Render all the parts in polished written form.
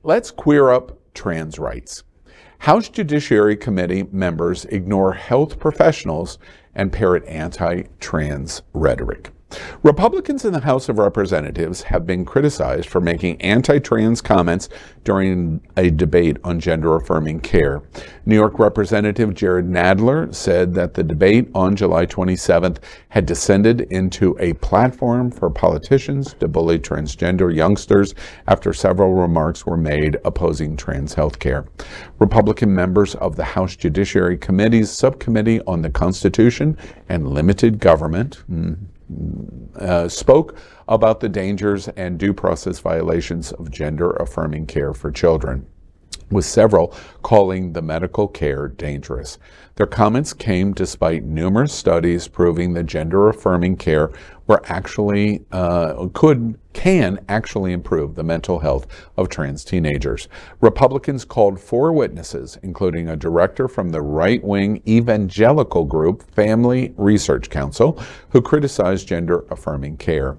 Let's queer up trans rights. House Judiciary Committee members ignore health professionals and parrot anti-trans rhetoric. Republicans in the House of Representatives have been criticized for making anti-trans comments during a debate on gender-affirming care. New York Representative Jerrold Nadler said that the debate on July 27th had descended into a platform for politicians to bully transgender youngsters after several remarks were made opposing trans health care. Republican members of the House Judiciary Committee's Subcommittee on the Constitution and Limited Government spoke about the dangers and due process violations of gender-affirming care for children, with several calling the medical care dangerous. Their comments came despite numerous studies proving that gender-affirming care can actually improve the mental health of trans teenagers. Republicans called 4 witnesses, including a director from the right-wing evangelical group Family Research Council, who criticized gender-affirming care.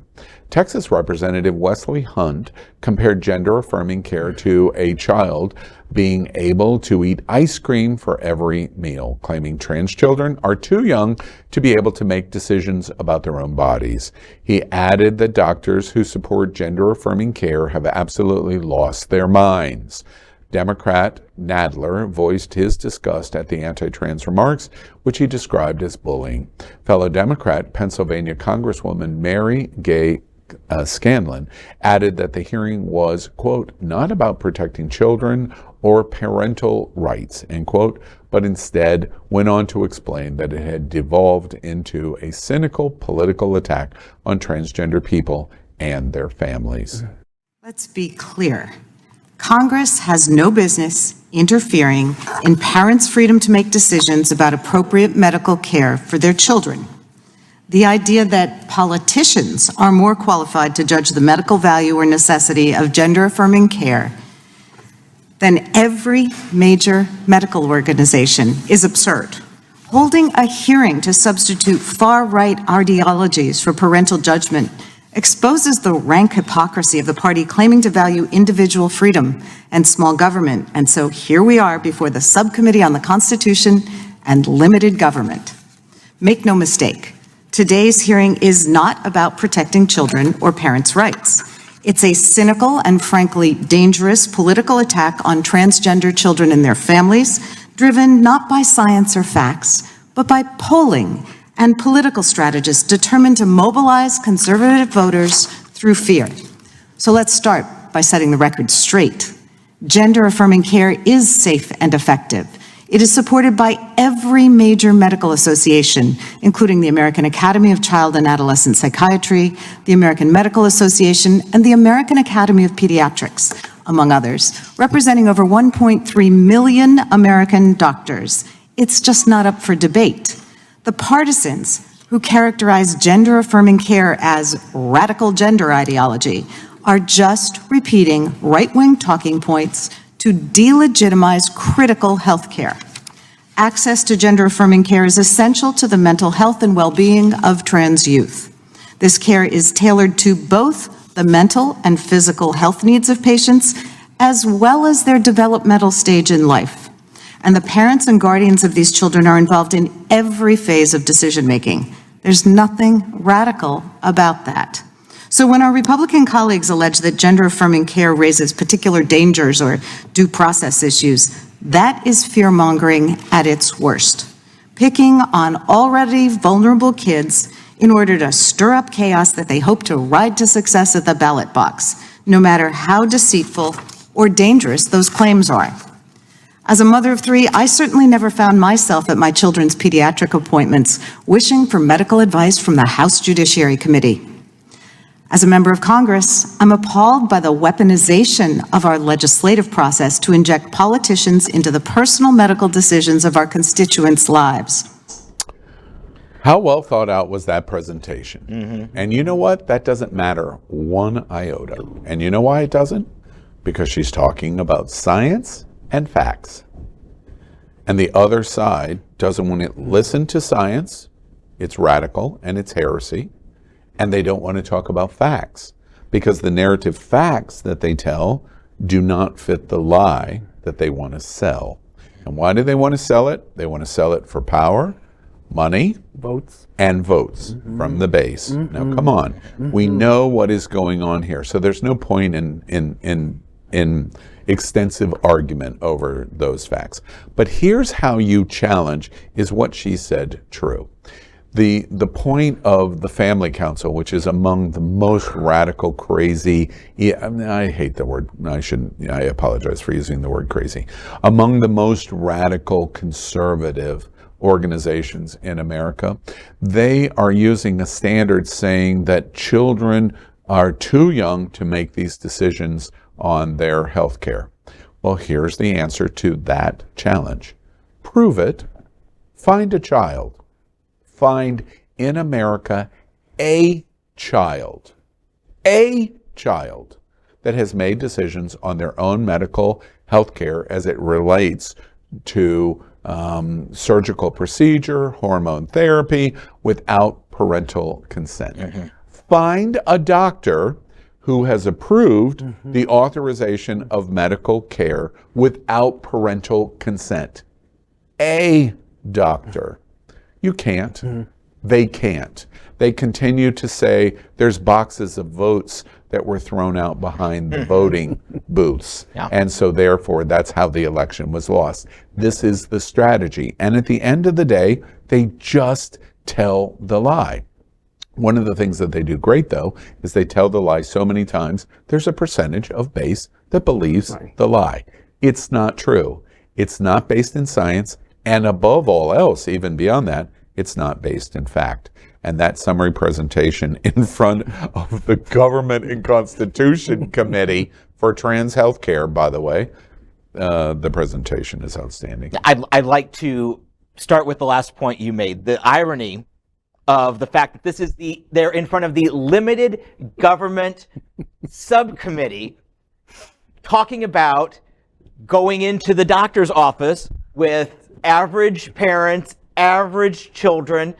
Texas Representative Wesley Hunt compared gender-affirming care to a child being able to eat ice cream for every meal, claiming trans children are too young to be able to make decisions about their own bodies. He added that doctors who support gender-affirming care have absolutely lost their minds. Democrat Nadler voiced his disgust at the anti-trans remarks, which he described as bullying. Fellow Democrat Pennsylvania Congresswoman Mary Gay Scanlon added that the hearing was, quote, not about protecting children or parental rights, end quote, but instead went on to explain that it had devolved into a cynical political attack on transgender people and their families. Let's be clear. Congress has no business interfering in parents' freedom to make decisions about appropriate medical care for their children. The idea that politicians are more qualified to judge the medical value or necessity of gender-affirming care than every major medical organization is absurd. Holding a hearing to substitute far-right ideologies for parental judgment exposes the rank hypocrisy of the party claiming to value individual freedom and small government. And so here we are before the Subcommittee on the Constitution and Limited Government. Make no mistake, today's hearing is not about protecting children or parents' rights. It's a cynical and frankly dangerous political attack on transgender children and their families, driven not by science or facts, but by polling and political strategists determined to mobilize conservative voters through fear. So let's start by setting the record straight. Gender-affirming care is safe and effective. It is supported by every major medical association, including the American Academy of Child and Adolescent Psychiatry, the American Medical Association, and the American Academy of Pediatrics, among others, representing over 1.3 million American doctors. It's just not up for debate. The partisans who characterize gender-affirming care as radical gender ideology are just repeating right-wing talking points to delegitimize critical health care. Access to gender-affirming care is essential to the mental health and well-being of trans youth. This care is tailored to both the mental and physical health needs of patients, as well as their developmental stage in life. And the parents and guardians of these children are involved in every phase of decision-making. There's nothing radical about that. So when our Republican colleagues allege that gender-affirming care raises particular dangers or due process issues, that is fear-mongering at its worst, picking on already vulnerable kids in order to stir up chaos that they hope to ride to success at the ballot box, no matter how deceitful or dangerous those claims are. As a mother of 3, I certainly never found myself at my children's pediatric appointments wishing for medical advice from the House Judiciary Committee. As a member of Congress, I'm appalled by the weaponization of our legislative process to inject politicians into the personal medical decisions of our constituents' lives. How well thought out was that presentation? And you know what? That doesn't matter one iota. And you know why it doesn't? Because she's talking about science and facts. And the other side doesn't want to listen to science. It's radical and it's heresy. And they don't want to talk about facts because the narrative facts that they tell do not fit the lie that they want to sell. And why do they want to sell it? They want to sell it for power, money, votes, and votes from the base. Now, come on. We know what is going on here. So there's no point in extensive argument over those facts. But here's how you challenge, is what she said true? The point of the Family Council, which is among the most radical, crazy, I hate the word, I apologize for using the word crazy, among the most radical conservative organizations in America, they are using a standard saying that children are too young to make these decisions on their health care. Well, here's the answer to that challenge. Prove it. Find a child. Find in America a child that has made decisions on their own medical health care as it relates to surgical procedure, hormone therapy, without parental consent. Find a doctor who has approved the authorization of medical care without parental consent. A doctor. You can't. They can't. They continue to say there's boxes of votes that were thrown out behind the voting booths. And so therefore, that's how the election was lost. This is the strategy. And at the end of the day, they just tell the lie. One of the things that they do great, though, is they tell the lie so many times, there's a percentage of base that believes the lie. It's not true. It's not based in science. And above all else, even beyond that, it's not based in fact. And that summary presentation in front of the Government and Constitution Committee for Trans Health Care, by the way, the presentation is outstanding. I'd like to start with the last point you made, the irony of the fact that this is they're in front of the limited government subcommittee talking about going into the doctor's office with average parents, average children,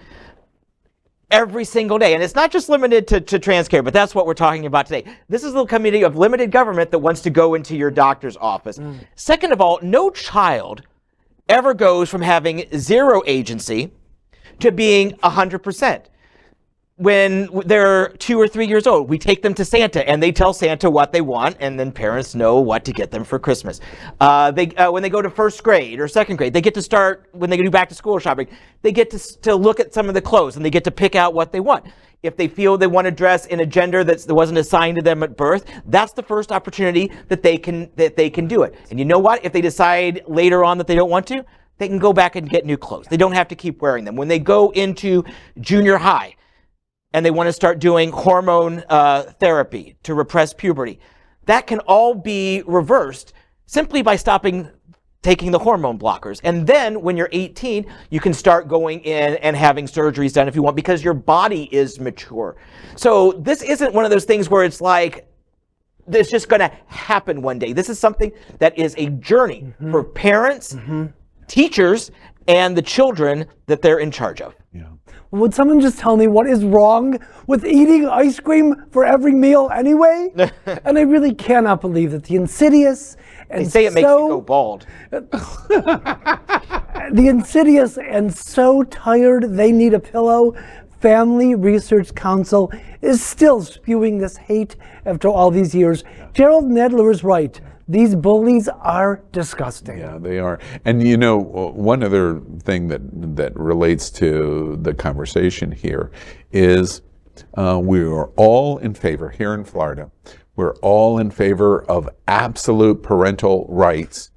every single day. And it's not just limited to trans care, but that's what we're talking about today. This is a committee of limited government that wants to go into your doctor's office. Second of all, no child ever goes from having zero agency to being 100%. When they're 2 or 3 years old, we take them to Santa and they tell Santa what they want, and then parents know what to get them for Christmas. When they go to first grade or second grade, they get to start, when they do back to school shopping, they get to look at some of the clothes and they get to pick out what they want. If they feel they want to dress in a gender that wasn't assigned to them at birth, that's the first opportunity that they can do it. And you know what? If they decide later on that they don't want to, they can go back and get new clothes. They don't have to keep wearing them. When they go into junior high, and they want to start doing hormone therapy to repress puberty, that can all be reversed simply by stopping taking the hormone blockers. And then when you're 18, you can start going in and having surgeries done if you want, because your body is mature. So this isn't one of those things where it's like, it's just going to happen one day. This is something that is a journey for parents, teachers, and the children that they're in charge of. Would someone just tell me what is wrong with eating ice cream for every meal anyway? And I really cannot believe that the insidious and They say it makes you go bald. The insidious and so tired they need a pillow Family Research Council is still spewing this hate after all these years. Jerrold Nadler is right. These bullies are disgusting. Yeah, they are. And you know, one other thing that relates to the conversation here is we are all in favor, here in Florida, we're all in favor of absolute parental rights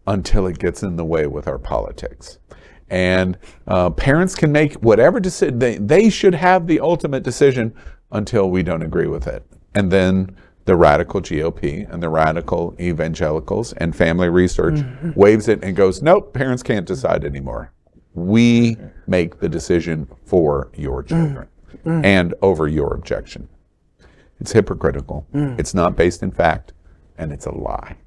until it gets in the way with our politics. And parents can make whatever decision, they should have the ultimate decision until we don't agree with it. And then the radical GOP and the radical evangelicals and Family Research waves it and goes, nope, parents can't decide anymore. We make the decision for your children and over your objection. It's hypocritical. It's not based in fact, and it's a lie.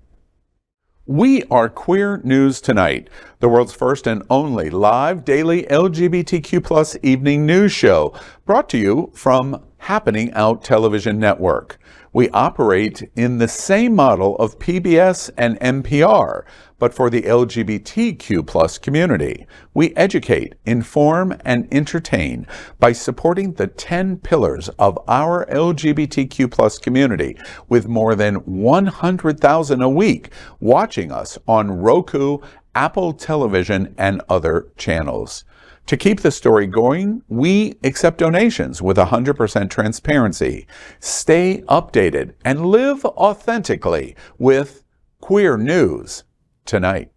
We are Queer News Tonight, the world's first and only live daily LGBTQ+ evening news show, brought to you from Happening Out television network. We operate in the same model of PBS and NPR, but for the LGBTQ+ community. We educate, inform, and entertain by supporting the 10 pillars of our LGBTQ+ community, with more than 100,000 a week watching us on Roku, Apple Television, and other channels. To keep the story going, we accept donations with 100% transparency. Stay updated and live authentically with Queer News Tonight.